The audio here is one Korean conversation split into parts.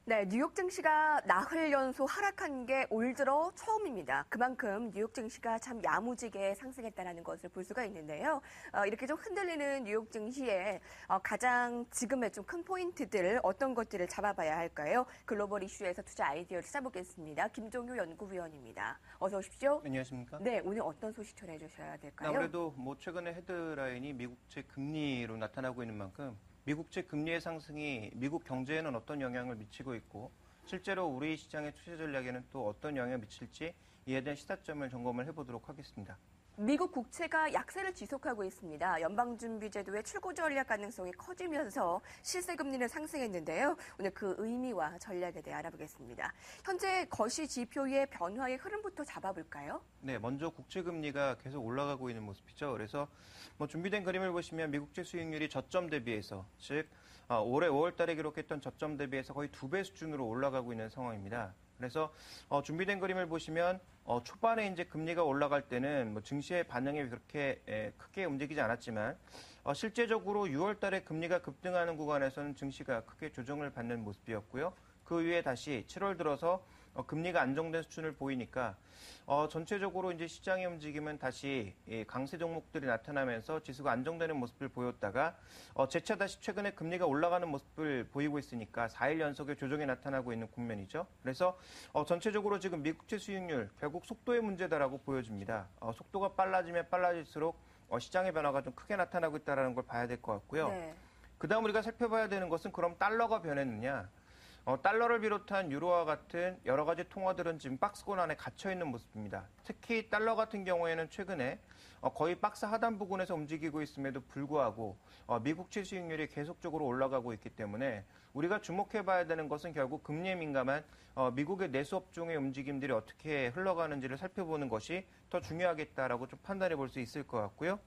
네, 뉴욕 증시가 나흘 연속 하락한 게 올 들어 처음입니다. 그만큼 뉴욕 증시가 참 야무지게 상승했다는 것을 볼 수가 있는데요. 이렇게 좀 흔들리는 뉴욕 증시에 가장 지금의 좀 큰 포인트들 어떤 것들을 잡아봐야 할까요? 글로벌 이슈에서 투자 아이디어를 찾아보겠습니다. 김종규 연구위원입니다. 어서 오십시오. 안녕하십니까? 네, 오늘 어떤 소식 전해 주셔야 될까요? 아무래도 최근에 헤드라인이 미국채 금리로 나타나고 있는 만큼 미국채 금리의 상승이 미국 경제에는 어떤 영향을 미치고 있고 실제로 우리 시장의 투자 전략에는 또 어떤 영향을 미칠지 이에 대한 시사점을 점검을 해보도록 하겠습니다. 미국 국채가 약세를 지속하고 있습니다. 연방준비제도의 출구 전략 가능성이 커지면서 실세 금리는 상승했는데요. 오늘 그 의미와 전략에 대해 알아보겠습니다. 현재 거시 지표의 변화의 흐름부터 잡아볼까요? 네, 먼저 국채 금리가 계속 올라가고 있는 모습이죠. 그래서 준비된 그림을 보시면 미국채 수익률이 저점 대비해서 즉 올해 5월 달에 기록했던 저점 대비해서 거의 2배 수준으로 올라가고 있는 상황입니다. 그래서 준비된 그림을 보시면 초반에 이제 금리가 올라갈 때는 증시의 반응이 그렇게 크게 움직이지 않았지만 실제적으로 6월 달에 금리가 급등하는 구간에서는 증시가 크게 조정을 받는 모습이었고요. 그 이후에 다시 7월 들어서 금리가 안정된 수준을 보이니까 전체적으로 이제 시장의 움직임은 다시 강세 종목들이 나타나면서 지수가 안정되는 모습을 보였다가 재차 다시 최근에 금리가 올라가는 모습을 보이고 있으니까 4일 연속의 조정이 나타나고 있는 국면이죠. 그래서 전체적으로 지금 미국채 수익률 결국 속도의 문제다라고 보여집니다. 속도가 빨라지면 빨라질수록 시장의 변화가 좀 크게 나타나고 있다는 걸 봐야 될 것 같고요. 네. 그다음 우리가 살펴봐야 되는 것은 그럼 달러가 변했느냐. 달러를 비롯한 유로와 같은 여러 가지 통화들은 지금 박스권 안에 갇혀 있는 모습입니다. 특히 달러 같은 경우에는 최근에 거의 박스 하단 부근에서 움직이고 있음에도 불구하고 미국채 수익률이 계속적으로 올라가고 있기 때문에 우리가 주목해봐야 되는 것은 결국 금리에 민감한 미국의 내수 업종의 움직임들이 어떻게 흘러가는지를 살펴보는 것이 더 중요하겠다라고 좀 판단해 볼 수 있을 것 같고요.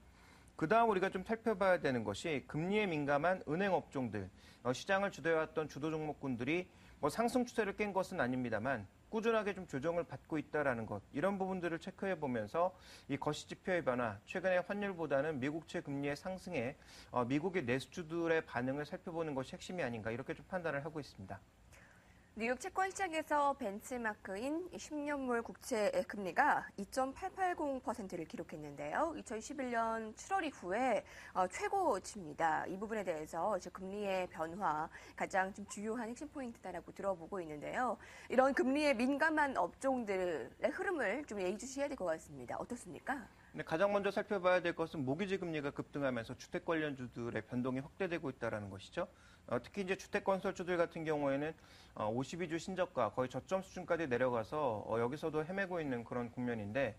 그 다음 우리가 좀 살펴봐야 되는 것이 금리에 민감한 은행 업종들, 시장을 주도해왔던 주도 종목군들이 상승 추세를 깬 것은 아닙니다만 꾸준하게 좀 조정을 받고 있다라는 것, 이런 부분들을 체크해 보면서 이 거시지표의 변화, 최근의 환율보다는 미국채 금리의 상승에 미국의 내수주들의 반응을 살펴보는 것이 핵심이 아닌가 이렇게 좀 판단을 하고 있습니다. 뉴욕 채권 시장에서 벤치마크인 10년물 국채 금리가 2.880%를 기록했는데요. 2011년 7월 이후에 최고치입니다. 이 부분에 대해서 금리의 변화 가장 좀 주요한 핵심 포인트다라고 들어보고 있는데요. 이런 금리에 민감한 업종들의 흐름을 좀 예의주시해야 될 것 같습니다. 어떻습니까? 네, 가장 먼저 살펴봐야 될 것은 모기지 금리가 급등하면서 주택 관련주들의 변동이 확대되고 있다는 것이죠. 특히 이제 주택 건설주들 같은 경우에는 52주 신저가 거의 저점 수준까지 내려가서 여기서도 헤매고 있는 그런 국면인데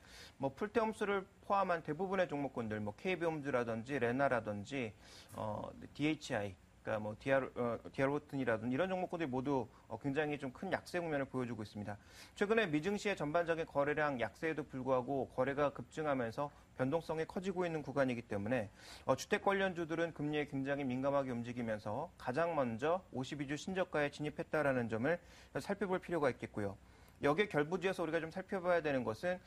풀테홈스를 포함한 대부분의 종목군들 KB홈즈라든지 레나라든지 DHI 그러니까 디아로튼이라든지 이런 종목군들이 모두 굉장히 좀 큰 약세 국면을 보여주고 있습니다. 최근에 미증시의 전반적인 거래량 약세에도 불구하고 거래가 급증하면서 변동성이 커지고 있는 구간이기 때문에 주택 관련주들은 금리에 굉장히 민감하게 움직이면서 가장 먼저 52주 신저가에 진입했다라는 점을 살펴볼 필요가 있겠고요. 여기에 결부지어서 우리가 좀 살펴봐야 되는 것은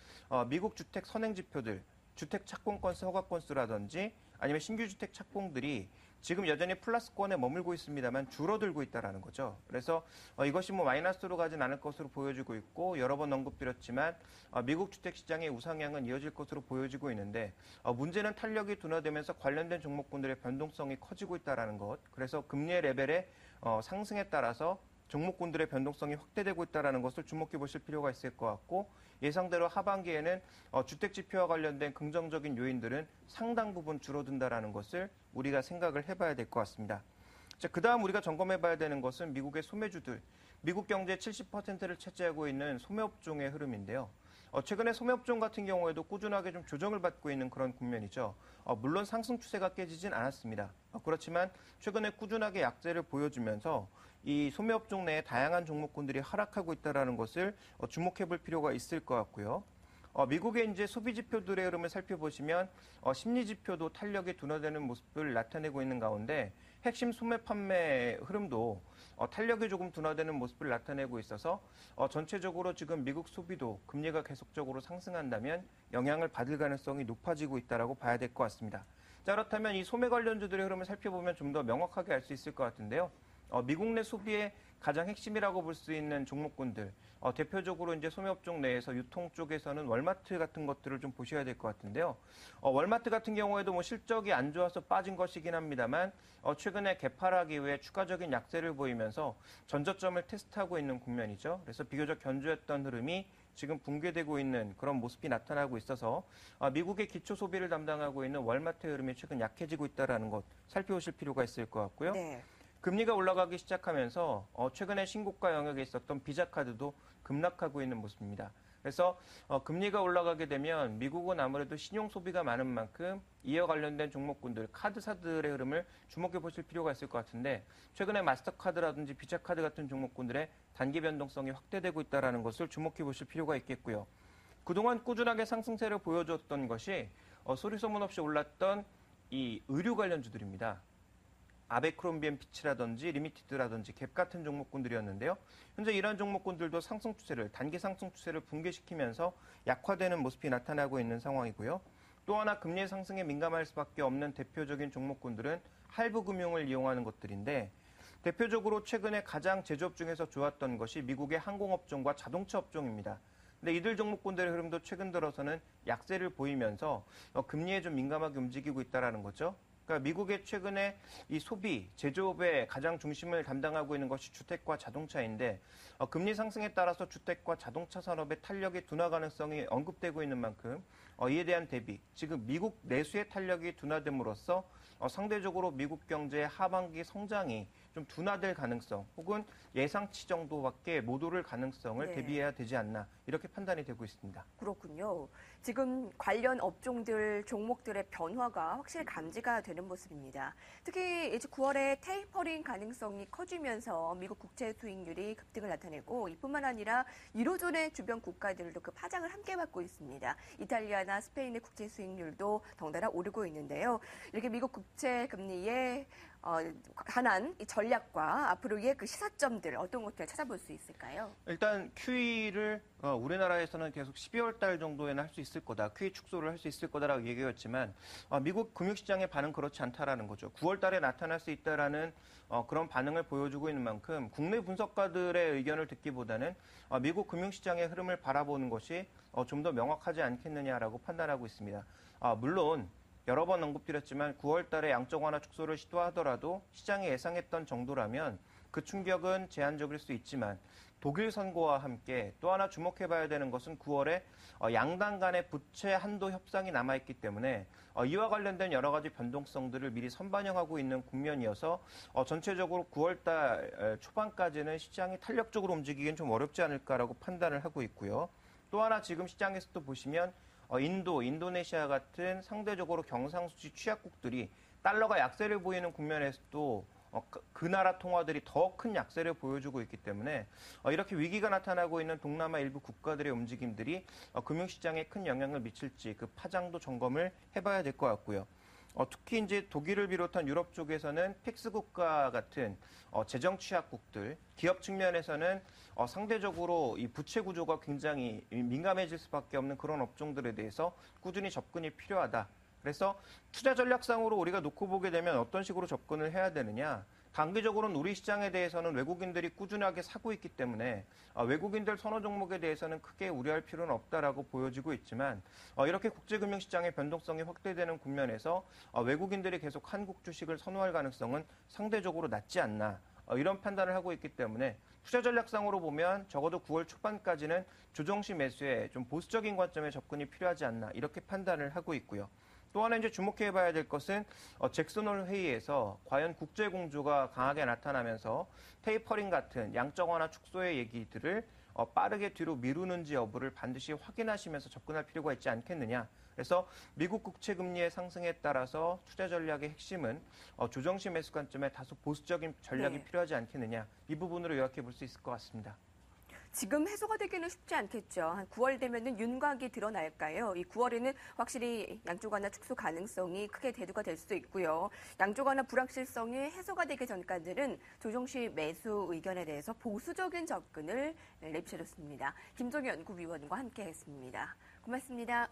미국 주택 선행 지표들, 주택 착공 건수, 허가 건수라든지 아니면 신규 주택 착공들이 지금 여전히 플러스권에 머물고 있습니다만 줄어들고 있다는 거죠. 그래서 이것이 마이너스로 가진 않을 것으로 보여지고 있고 여러 번 언급드렸지만 미국 주택 시장의 우상향은 이어질 것으로 보여지고 있는데 문제는 탄력이 둔화되면서 관련된 종목군들의 변동성이 커지고 있다는 것. 그래서 금리의 레벨의 상승에 따라서 종목군들의 변동성이 확대되고 있다는 것을 주목해 보실 필요가 있을 것 같고 예상대로 하반기에는 주택 지표와 관련된 긍정적인 요인들은 상당 부분 줄어든다는 것을 우리가 생각을 해봐야 될 것 같습니다. 자, 그다음 우리가 점검해봐야 되는 것은 미국의 소매주들, 미국 경제의 70%를 차지하고 있는 소매업종의 흐름인데요. 최근에 소매업종 같은 경우에도 꾸준하게 좀 조정을 받고 있는 그런 국면이죠. 물론 상승 추세가 깨지진 않았습니다. 그렇지만 최근에 꾸준하게 약세를 보여주면서 이 소매업종 내에 다양한 종목군들이 하락하고 있다는 것을 주목해 볼 필요가 있을 것 같고요. 미국의 이제 소비 지표들의 흐름을 살펴보시면 심리 지표도 탄력이 둔화되는 모습을 나타내고 있는 가운데 핵심 소매 판매 흐름도 탄력이 조금 둔화되는 모습을 나타내고 있어서 전체적으로 지금 미국 소비도 금리가 계속적으로 상승한다면 영향을 받을 가능성이 높아지고 있다라고 봐야 될 것 같습니다. 자, 그렇다면 이 소매 관련주들의 흐름을 살펴보면 좀 더 명확하게 알 수 있을 것 같은데요. 미국 내 소비의 가장 핵심이라고 볼 수 있는 종목군들, 대표적으로 이제 소매업종 내에서 유통 쪽에서는 월마트 같은 것들을 좀 보셔야 될 것 같은데요. 월마트 같은 경우에도 뭐 실적이 안 좋아서 빠진 것이긴 합니다만, 최근에 개파락 이후에 추가적인 약세를 보이면서 전저점을 테스트하고 있는 국면이죠. 그래서 비교적 견조했던 흐름이 지금 붕괴되고 있는 그런 모습이 나타나고 있어서 미국의 기초 소비를 담당하고 있는 월마트의 흐름이 최근 약해지고 있다는 것 살펴보실 필요가 있을 것 같고요. 네. 금리가 올라가기 시작하면서 최근에 신고가 영역에 있었던 비자카드도 급락하고 있는 모습입니다. 그래서 금리가 올라가게 되면 미국은 아무래도 신용 소비가 많은 만큼 이와 관련된 종목군들, 카드사들의 흐름을 주목해 보실 필요가 있을 것 같은데 최근에 마스터카드라든지 비자카드 같은 종목군들의 단기 변동성이 확대되고 있다는 것을 주목해 보실 필요가 있겠고요. 그동안 꾸준하게 상승세를 보여줬던 것이 소리 소문 없이 올랐던 이 의류 관련주들입니다. 아베크롬비앤 피치라든지 리미티드라든지 갭 같은 종목군들이었는데요. 현재 이러한 종목군들도 상승 추세를 단기 상승 추세를 붕괴시키면서 약화되는 모습이 나타나고 있는 상황이고요. 또 하나 금리 상승에 민감할 수밖에 없는 대표적인 종목군들은 할부 금융을 이용하는 것들인데 대표적으로 최근에 가장 제조업 중에서 좋았던 것이 미국의 항공업종과 자동차 업종입니다. 근데 이들 종목군들의 흐름도 최근 들어서는 약세를 보이면서 금리에 좀 민감하게 움직이고 있다는 거죠. 그러니까 미국의 최근에 이 소비, 제조업의 가장 중심을 담당하고 있는 것이 주택과 자동차인데 금리 상승에 따라서 주택과 자동차 산업의 탄력이 둔화 가능성이 언급되고 있는 만큼 이에 대한 대비, 지금 미국 내수의 탄력이 둔화됨으로써 상대적으로 미국 경제의 하반기 성장이 좀 둔화될 가능성 혹은 예상치 정도밖에 못 오를 가능성을 네. 대비해야 되지 않나 이렇게 판단이 되고 있습니다. 그렇군요. 지금 관련 업종들, 종목들의 변화가 확실히 감지가 되는 모습입니다. 특히 이제 9월에 테이퍼링 가능성이 커지면서 미국 국채 수익률이 급등을 나타내고 이뿐만 아니라 유로존의 주변 국가들도 그 파장을 함께 받고 있습니다. 이탈리아나 스페인의 국채 수익률도 덩달아 오르고 있는데요. 이렇게 미국 국채 금리에 관한 이 전략과 앞으로의 그 시사점들 어떤 것들 찾아볼 수 있을까요? 일단 QE를 우리나라에서는 계속 12월 달 정도에는 할 수 있을 거다. QE 축소를 할 수 있을 거다라고 얘기했지만 미국 금융시장의 반응 그렇지 않다라는 거죠. 9월 달에 나타날 수 있다라는 그런 반응을 보여주고 있는 만큼 국내 분석가들의 의견을 듣기보다는 미국 금융시장의 흐름을 바라보는 것이 좀 더 명확하지 않겠느냐라고 판단하고 있습니다. 물론 여러 번 언급드렸지만 9월 달에 양적 완화 축소를 시도하더라도 시장이 예상했던 정도라면 그 충격은 제한적일 수 있지만 독일 선거와 함께 또 하나 주목해봐야 되는 것은 9월에 양당 간의 부채 한도 협상이 남아있기 때문에 이와 관련된 여러 가지 변동성들을 미리 선반영하고 있는 국면이어서 전체적으로 9월 달 초반까지는 시장이 탄력적으로 움직이기는 좀 어렵지 않을까라고 판단을 하고 있고요. 또 하나 지금 시장에서도 보시면 인도, 인도네시아 같은 상대적으로 경상수지 취약국들이 달러가 약세를 보이는 국면에서도 그 나라 통화들이 더 큰 약세를 보여주고 있기 때문에 이렇게 위기가 나타나고 있는 동남아 일부 국가들의 움직임들이 금융시장에 큰 영향을 미칠지 그 파장도 점검을 해봐야 될 것 같고요. 특히 이제 독일을 비롯한 유럽 쪽에서는 픽스 국가 같은 재정 취약국들, 기업 측면에서는 상대적으로 이 부채 구조가 굉장히 민감해질 수밖에 없는 그런 업종들에 대해서 꾸준히 접근이 필요하다. 그래서 투자 전략상으로 우리가 놓고 보게 되면 어떤 식으로 접근을 해야 되느냐. 단기적으로는 우리 시장에 대해서는 외국인들이 꾸준하게 사고 있기 때문에 외국인들 선호 종목에 대해서는 크게 우려할 필요는 없다라고 보여지고 있지만 이렇게 국제금융시장의 변동성이 확대되는 국면에서 외국인들이 계속 한국 주식을 선호할 가능성은 상대적으로 낮지 않나 이런 판단을 하고 있기 때문에 투자 전략상으로 보면 적어도 9월 초반까지는 조정시 매수에 좀 보수적인 관점에 접근이 필요하지 않나 이렇게 판단을 하고 있고요. 또 하나 이제 주목해 봐야 될 것은 잭슨홀 회의에서 과연 국제 공조가 강하게 나타나면서 테이퍼링 같은 양적 완화 축소의 얘기들을 빠르게 뒤로 미루는지 여부를 반드시 확인하시면서 접근할 필요가 있지 않겠느냐. 그래서 미국 국채 금리의 상승에 따라서 투자 전략의 핵심은 조정시 매수 관점에 다소 보수적인 전략이 네. 필요하지 않겠느냐. 이 부분으로 요약해 볼 수 있을 것 같습니다. 지금 해소가 되기는 쉽지 않겠죠. 한 9월 되면은 윤곽이 드러날까요? 이 9월에는 확실히 양쪽 완화 축소 가능성이 크게 대두가 될 수도 있고요. 양쪽 완화 불확실성이 해소가 되기 전까지는 조정시 매수 의견에 대해서 보수적인 접근을 내비쳐줬습니다. 김종희 연구위원과 함께했습니다. 고맙습니다.